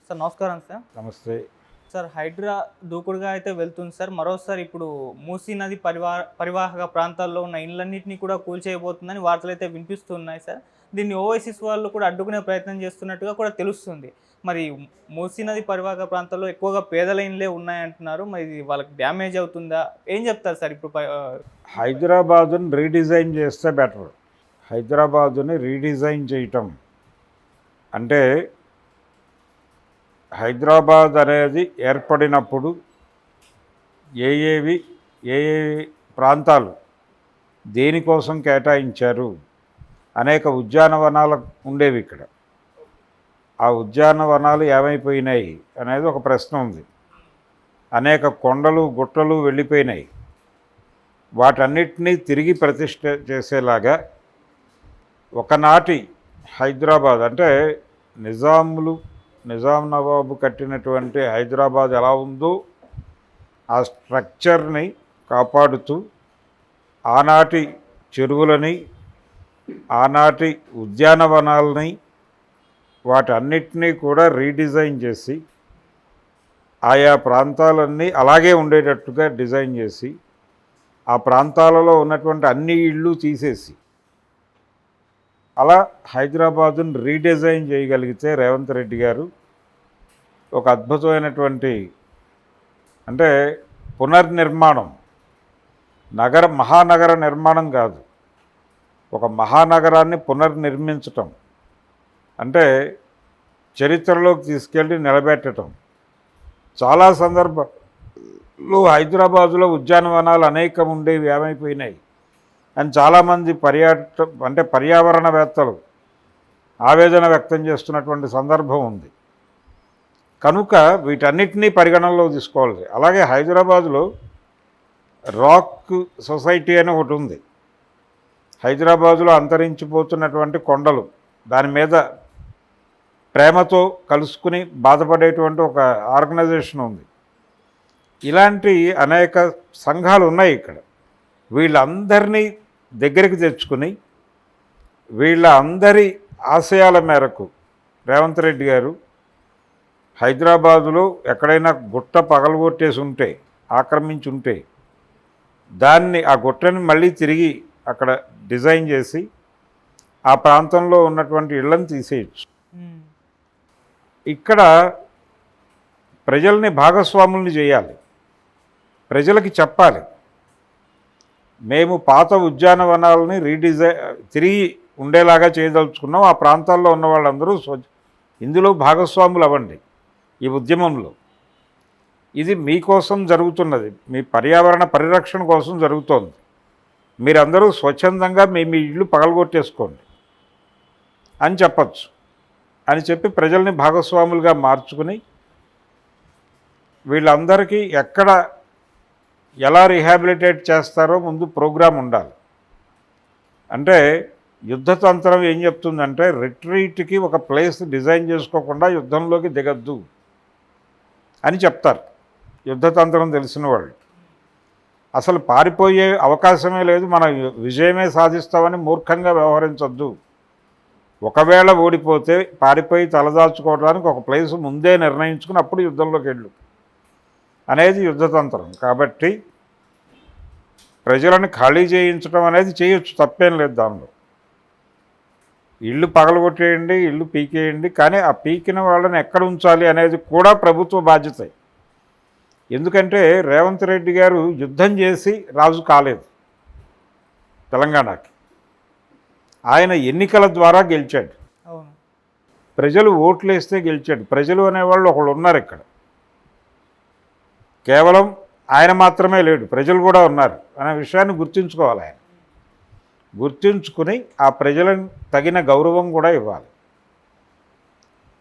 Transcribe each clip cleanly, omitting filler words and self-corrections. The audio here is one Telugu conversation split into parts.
సార్ నమస్కారం సార్. నమస్తే. సార్ హైడ్రా దూకుడుగా అయితే వెళ్తుంది సార్. మరోసారి ఇప్పుడు మూసీ నది పరివాహక ప్రాంతాల్లో ఉన్న ఇళ్ళన్నింటినీ కూడా కూల్చేయబోతుందని వార్తలైతే వినిపిస్తున్నాయి సార్. దీన్ని ఓవైసీస్ వాళ్ళు కూడా అడ్డుకునే ప్రయత్నం చేస్తున్నట్టుగా కూడా తెలుస్తుంది. మరి మూసీ నది పరివాహక ప్రాంతాల్లో ఎక్కువగా పేదల ఇండ్లే ఉన్నాయంటున్నారు. మరి ఇది వాళ్ళకి డ్యామేజ్ అవుతుందా? ఏం చెప్తారు సార్ ఇప్పుడు? హైదరాబాదుని రీడిజైన్ చేస్తే బెటర్. హైదరాబాదుని రీడిజైన్ చేయటం అంటే హైదరాబాద్ అనేది ఏర్పడినప్పుడు ఏ ఏ ప్రాంతాలు దేనికోసం కేటాయించారు, అనేక ఉద్యానవనాలు ఉండేవి ఇక్కడ. ఆ ఉద్యానవనాలు ఏమైపోయినాయి అనేది ఒక ప్రశ్న ఉంది. అనేక కొండలు గుట్టలు వెళ్ళిపోయినాయి. వాటన్నిటినీ తిరిగి ప్రతిష్ఠ చేసేలాగా ఒకనాటి హైదరాబాద్ అంటే నిజాం నవాబు కట్టినటువంటి హైదరాబాద్ ఎలా ఉందో ఆ స్ట్రక్చర్ని కాపాడుతూ ఆనాటి చెరువులని, ఆనాటి ఉద్యానవనాలని వాటన్నిటినీ కూడా రీడిజైన్ చేసి ఆయా ప్రాంతాలన్నీ అలాగే ఉండేటట్టుగా డిజైన్ చేసి ఆ ప్రాంతాలలో ఉన్నటువంటి అన్ని ఇళ్ళు తీసేసి అలా హైదరాబాదును రీడిజైన్ చేయగలిగితే రేవంత్ రెడ్డి గారు ఒక అద్భుతమైనటువంటి అంటే పునర్నిర్మాణం, మహానగర నిర్మాణం కాదు, ఒక మహానగరాన్ని పునర్నిర్మించటం అంటే చరిత్రలోకి తీసుకెళ్ళి నిలబెట్టడం. చాలా సందర్భాలు హైదరాబాదులో ఉద్యానవనాలు అనేకం ఉండేవి, ఏమైపోయినాయి అని చాలామంది పర్యావరణవేత్తలు ఆవేదన వ్యక్తం చేస్తున్నటువంటి సందర్భం ఉంది. కనుక వీటన్నిటినీ పరిగణనలో తీసుకోవాలి. అలాగే హైదరాబాదులో రాక్ సొసైటీ అని ఒకటి ఉంది. హైదరాబాదులో అంతరించిపోతున్నటువంటి కొండలు, దాని మీద ప్రేమతో కలుసుకుని బాధపడేటువంటి ఒక ఆర్గనైజేషన్ ఉంది. ఇలాంటి అనేక సంఘాలు ఉన్నాయి ఇక్కడ. వీళ్ళందరినీ దగ్గరికి తెచ్చుకుని వీళ్ళ అందరి ఆశయాల మేరకు రేవంత్ రెడ్డి గారు హైదరాబాదులో ఎక్కడైనా గుట్ట పగలగొట్టేసి ఉంటే, ఆక్రమించి ఉంటే దాన్ని ఆ గుట్టని మళ్ళీ తిరిగి అక్కడ డిజైన్ చేసి ఆ ప్రాంతంలో ఉన్నటువంటి ఇళ్లను తీసేయచ్చు. ఇక్కడ ప్రజల్ని భాగస్వాముల్ని చేయాలి. ప్రజలకి చెప్పాలి, మేము పాత ఉద్యానవనాలని తిరిగి ఉండేలాగా చేయదలుచుకున్నాం. ఆ ప్రాంతాల్లో ఉన్న వాళ్ళందరూ ఇందులో భాగస్వాములు అవ్వండి. ఈ ఉద్యమంలో ఇది మీకోసం జరుగుతున్నది, మీ పర్యావరణ పరిరక్షణ కోసం జరుగుతోంది. మీరందరూ స్వచ్ఛందంగా మీ ఇళ్ళు పగలగొట్టేసుకోండి అని చెప్పచ్చు అని చెప్పి ప్రజల్ని భాగస్వాములుగా మార్చుకుని వీళ్ళందరికీ ఎక్కడ ఎలా రీహాబిలిటేట్ చేస్తారో ముందు ప్రోగ్రాం ఉండాలి. అంటే యుద్ధతంత్రం ఏం చెప్తుందంటే రిట్రీట్కి ఒక ప్లేస్ డిజైన్ చేసుకోకుండా యుద్ధంలోకి దిగద్దు అని చెప్తారు యుద్ధతంత్రం తెలిసిన వాళ్ళు. అసలు పారిపోయే అవకాశమే లేదు, మన విజయమే సాధిస్తామని మూర్ఖంగా వ్యవహరించొద్దు. ఒకవేళ ఓడిపోతే పారిపోయి తలదాచుకోవడానికి ఒక ప్లేస్ ముందే నిర్ణయించుకుని అప్పుడు యుద్ధంలోకి వెళ్ళు అనేది యుద్ధతంత్రం. కాబట్టి ప్రజలను ఖాళీ చేయించడం అనేది చేయొచ్చు, తప్పేం లేదు దానిలో. ఇళ్ళు పగలగొట్టేయండి, ఇళ్ళు పీకేయండి, కానీ ఆ పీకిన వాళ్ళని ఎక్కడ ఉంచాలి అనేది కూడా ప్రభుత్వ బాధ్యత. ఎందుకంటే రేవంత్ రెడ్డి గారు యుద్ధం చేసి రాజు కాలేదు తెలంగాణకి. ఆయన ఎన్నికల ద్వారా గెలిచాడు, ప్రజలు ఓట్లు వేస్తే గెలిచాడు. ప్రజలు అనేవాళ్ళు ఒకళ్ళు ఉన్నారు ఇక్కడ, కేవలం ఆయన మాత్రమే లేడు, ప్రజలు కూడా ఉన్నారు అనే విషయాన్ని గుర్తుంచుకోవాలి. ఆయన గుర్తుంచుకుని ఆ ప్రజలకు తగిన గౌరవం కూడా ఇవ్వాలి.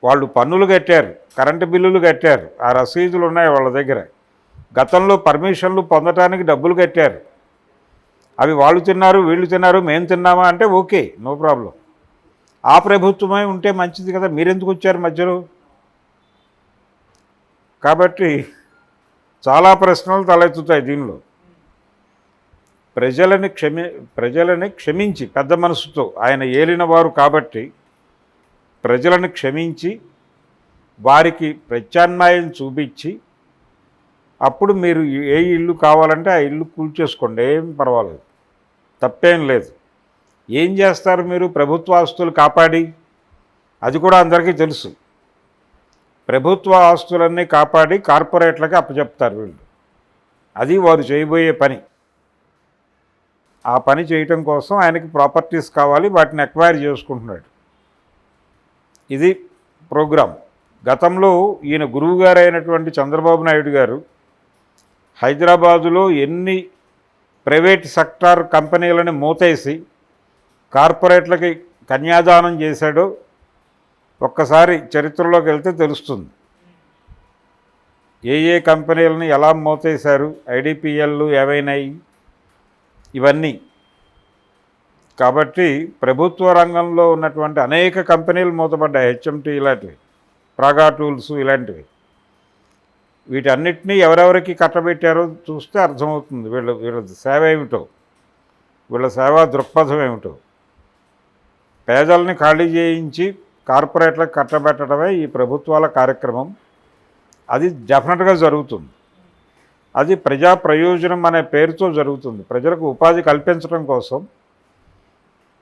వాళ్ళు పన్నులు కట్టారు, కరెంటు బిల్లులు కట్టారు, ఆ రసీదులు ఉన్నాయి వాళ్ళ దగ్గర. గతంలో పర్మిషన్లు పొందటానికి డబ్బులు కట్టారు, అవి వాళ్ళు తిన్నారు వీళ్ళు తిన్నారు, మేము తిన్నామా అంటే ఓకే, నో ప్రాబ్లం. ఆ ప్రభుత్వమే ఉంటే మంచిది కదా, మీరెందుకు వచ్చారు మధ్యలో? కాబట్టి చాలా ప్రశ్నలు తలెత్తుతాయి దీనిలో. ప్రజలని క్షమించి పెద్ద మనసుతో ఆయన ఏలినవారు కాబట్టి ప్రజలను క్షమించి వారికి ప్రత్యామ్నాయం చూపించి అప్పుడు మీరు ఏ ఇల్లు కావాలంటే ఆ ఇల్లు కూల్చేసుకోండి, ఏం పర్వాలేదు, తప్పేం లేదు. ఏం చేస్తారు మీరు ప్రభుత్వ ఆస్తులు కాపాడి? అది కూడా అందరికీ తెలుసు. ప్రభుత్వ ఆస్తులన్నీ కాపాడి కార్పొరేట్లకి అప్పచెప్తారు వీళ్ళు. అది వారు చేయబోయే పని. ఆ పని చేయటం కోసం ఆయనకి ప్రాపర్టీస్ కావాలి, వాటిని ఎక్వైర్ చేసుకుంటున్నాడు. ఇది ప్రోగ్రాం. గతంలో ఈయన గురువుగారు అయినటువంటి చంద్రబాబు నాయుడు గారు హైదరాబాదులో ఎన్ని ప్రైవేట్ సెక్టార్ కంపెనీలను మూతేసి కార్పొరేట్లకి కన్యాదానం చేశాడో ఒక్కసారి చరిత్రలోకి వెళ్తే తెలుస్తుంది. ఏ కంపెనీలని ఎలా మూతేశారు, ఐడిపిఎల్లు ఏవైనాయి, ఇవన్నీ. కాబట్టి ప్రభుత్వ రంగంలో ఉన్నటువంటి అనేక కంపెనీలు మూతపడ్డాయి. హెచ్ఎంటీ ఇలాంటివి, ప్రాగా టూల్స్ ఇలాంటివి. వీటన్నిటినీ ఎవరెవరికి కట్టబెట్టారో చూస్తే అర్థమవుతుంది వీళ్ళ సేవ ఏమిటో, వీళ్ళ సేవా దృక్పథం ఏమిటో. పేదల్ని ఖాళీ చేయించి కార్పొరేట్లకు కట్టబెట్టడమే ఈ ప్రభుత్వాల కార్యక్రమం. అది డెఫినెట్గా జరుగుతుంది. అది ప్రజా ప్రయోజనం అనే పేరుతో జరుగుతుంది. ప్రజలకు ఉపాధి కల్పించడం కోసం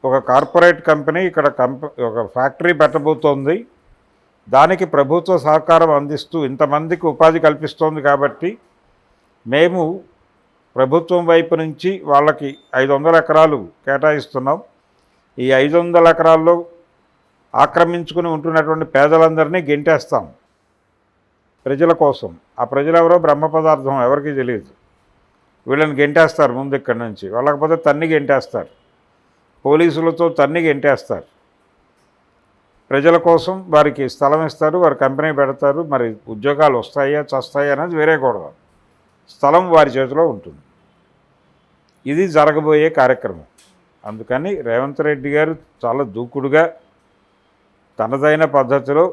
ఒక కార్పొరేట్ కంపెనీ ఇక్కడ ఒక ఫ్యాక్టరీ పెట్టబోతోంది. దానికి ప్రభుత్వ సహకారం అందిస్తూ ఇంతమందికి ఉపాధి కల్పిస్తోంది. కాబట్టి మేము ప్రభుత్వం వైపు నుంచి వాళ్ళకి 500 ఎకరాలు కేటాయిస్తున్నాం. ఈ 500 ఎకరాల్లో ఆక్రమించుకుని ఉంటున్నటువంటి పేదలందరినీ గెంటేస్తాం ప్రజల కోసం. ఆ ప్రజలు ఎవరో బ్రహ్మ పదార్థం ఎవరికీ తెలియదు. వీళ్ళని గెంటేస్తారు ముందు ఇక్కడి నుంచి. వాళ్ళకపోతే తన్ని గెంటేస్తారు, పోలీసులతో తన్ని గెంటేస్తారు. ప్రజల కోసం వారికి స్థలం ఇస్తారు, వారి కంపెనీ పెడతారు. మరి ఉద్యోగాలు వస్తాయా చస్తాయా అనేది వేరే గొడవ. స్థలం వారి చేతిలో ఉంటుంది. ఇది జరగబోయే కార్యక్రమం. అందుకని రేవంత్ రెడ్డి గారు చాలా దూకుడుగా తనదైన పద్ధతిలో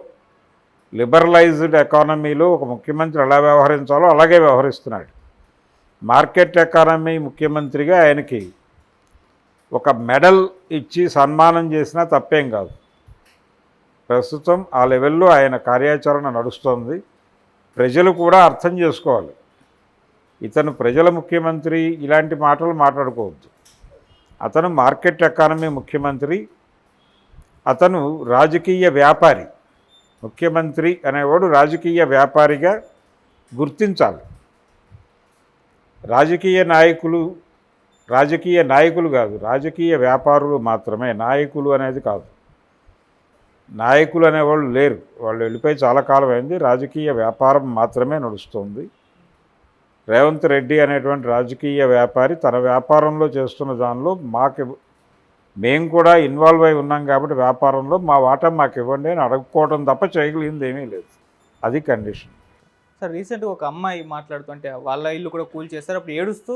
లిబరలైజ్డ్ ఎకానమీలో ఒక ముఖ్యమంత్రి ఎలా వ్యవహరించాలో అలాగే వ్యవహరిస్తున్నాడు. మార్కెట్ ఎకానమీ ముఖ్యమంత్రిగా ఆయనకి ఒక మెడల్ ఇచ్చి సన్మానం చేసినా తప్పేం కాదు. ప్రస్తుతం ఆ లెవెల్లో ఆయన కార్యాచరణ నడుస్తోంది. ప్రజలు కూడా అర్థం చేసుకోవాలి. ఇతను ప్రజల ముఖ్యమంత్రి ఇలాంటి మాటలు మాట్లాడుకోవద్దు. అతను మార్కెట్ ఎకానమీ ముఖ్యమంత్రి. అతను రాజకీయ వ్యాపారి. ముఖ్యమంత్రి అనేవాడు రాజకీయ వ్యాపారిగా గుర్తించాలి. రాజకీయ నాయకులు కాదు, రాజకీయ వ్యాపారులు మాత్రమే. నాయకులు అనేది కాదు. నాయకులు అనేవాళ్ళు లేరు, వాళ్ళు వెళ్ళిపోయి చాలా కాలం అయింది. రాజకీయ వ్యాపారం మాత్రమే నడుస్తుంది. రేవంత్ రెడ్డి అనేటువంటి రాజకీయ వ్యాపారి తన వ్యాపారంలో చేస్తున్న దానిలో మేము కూడా ఇన్వాల్వ్ అయి ఉన్నాం కాబట్టి వ్యాపారంలో మా వాటా మాకు ఇవ్వండి అని అడుక్కోవడం తప్ప చేయగలిగింది ఏమీ లేదు. అది కండిషన్. సార్, రీసెంట్గా ఒక అమ్మాయి మాట్లాడుతుంటే వాళ్ళ ఇల్లు కూడా కూల్ చేస్తారు. అప్పుడు ఏడుస్తూ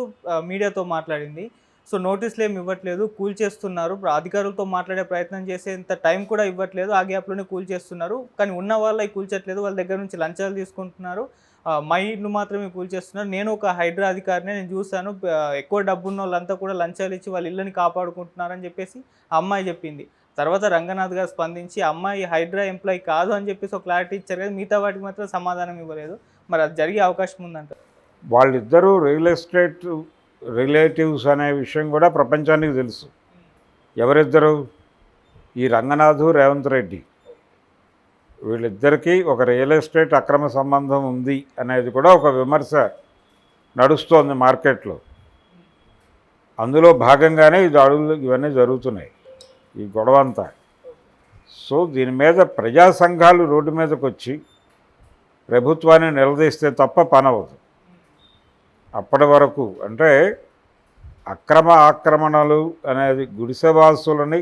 మీడియాతో మాట్లాడింది. సో నోటీసులు ఏమి ఇవ్వట్లేదు, కూల్ చేస్తున్నారు. ఇప్పుడు అధికారులతో మాట్లాడే ప్రయత్నం చేసేంత టైం కూడా ఇవ్వట్లేదు, ఆ గ్యాప్లోనే కూల్ చేస్తున్నారు. కానీ ఉన్న వాళ్ళవి కూల్చట్లేదు, వాళ్ళ దగ్గర నుంచి లంచాలు తీసుకుంటున్నారు. మా ఇల్లు మాత్రమే కూల్ చేస్తున్నారు. నేను ఒక హైడ్రా అధికారిని, నేను చూశాను, ఎక్కువ డబ్బున్న వాళ్ళంతా కూడా లంచాలు ఇచ్చి వాళ్ళ ఇళ్ళని కాపాడుకుంటున్నారని చెప్పేసి ఆ అమ్మాయి చెప్పింది. తర్వాత రంగనాథ్ గారు స్పందించి అమ్మాయి హైడ్రా ఎంప్లాయీ కాదు అని చెప్పేసి ఒక క్లారిటీ ఇచ్చారు కదా, మిగతా వాటికి మాత్రం సమాధానం ఇవ్వలేదు. మరి అది జరిగే అవకాశం ఉందంట. వాళ్ళిద్దరూ రియల్ ఎస్టేట్ రిలేటివ్స్ అనే విషయం కూడా ప్రపంచానికి తెలుసు. ఎవరిద్దరు? ఈ రంగనాథు, రేవంత్ రెడ్డి. వీళ్ళిద్దరికీ ఒక రియల్ ఎస్టేట్ అక్రమ సంబంధం ఉంది అనేది కూడా ఒక విమర్శ నడుస్తోంది మార్కెట్లో. అందులో భాగంగానే ఈ దాడులు ఇవన్నీ జరుగుతున్నాయి, ఈ గొడవ అంతా. సో దీని మీద ప్రజా సంఘాలు రోడ్డు మీదకి వచ్చి ప్రభుత్వాన్ని నిలదీస్తే తప్ప పనవదు. అప్పటి వరకు అంటే ఆక్రమణలు అనేది గుడిసెవాసులని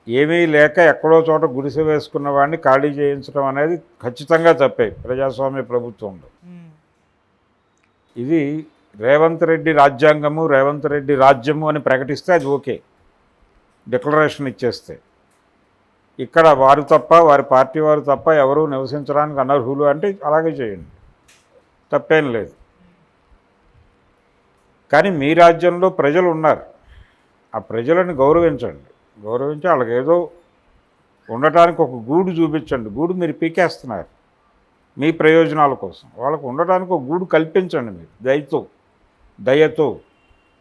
ఏమీ లేక ఎక్కడో చోట గుడిసె వేసుకున్న వాడిని ఖాళీ చేయించడం అనేది ఖచ్చితంగా తప్పే ప్రజాస్వామ్య ప్రభుత్వంలో. ఇది రేవంత్ రెడ్డి రాజ్యాంగము, రేవంత్ రెడ్డి రాజ్యము అని ప్రకటిస్తే అది ఓకే, డిక్లరేషన్ ఇచ్చేస్తే. ఇక్కడ వారు తప్ప, వారి పార్టీ వారు తప్ప ఎవరూ నివసించడానికి అనర్హులు అంటే అలాగే చేయండి, తప్పేం లేదు. కానీ మీ రాజ్యంలో ప్రజలు ఉన్నారు, ఆ ప్రజలను గౌరవించండి. గౌరవించి వాళ్ళకి ఏదో ఉండటానికి ఒక గూడు చూపించండి. గూడు మీరు పీకేస్తున్నారు మీ ప్రయోజనాల కోసం. వాళ్ళకు ఉండటానికి ఒక గూడు కల్పించండి మీరు దయతో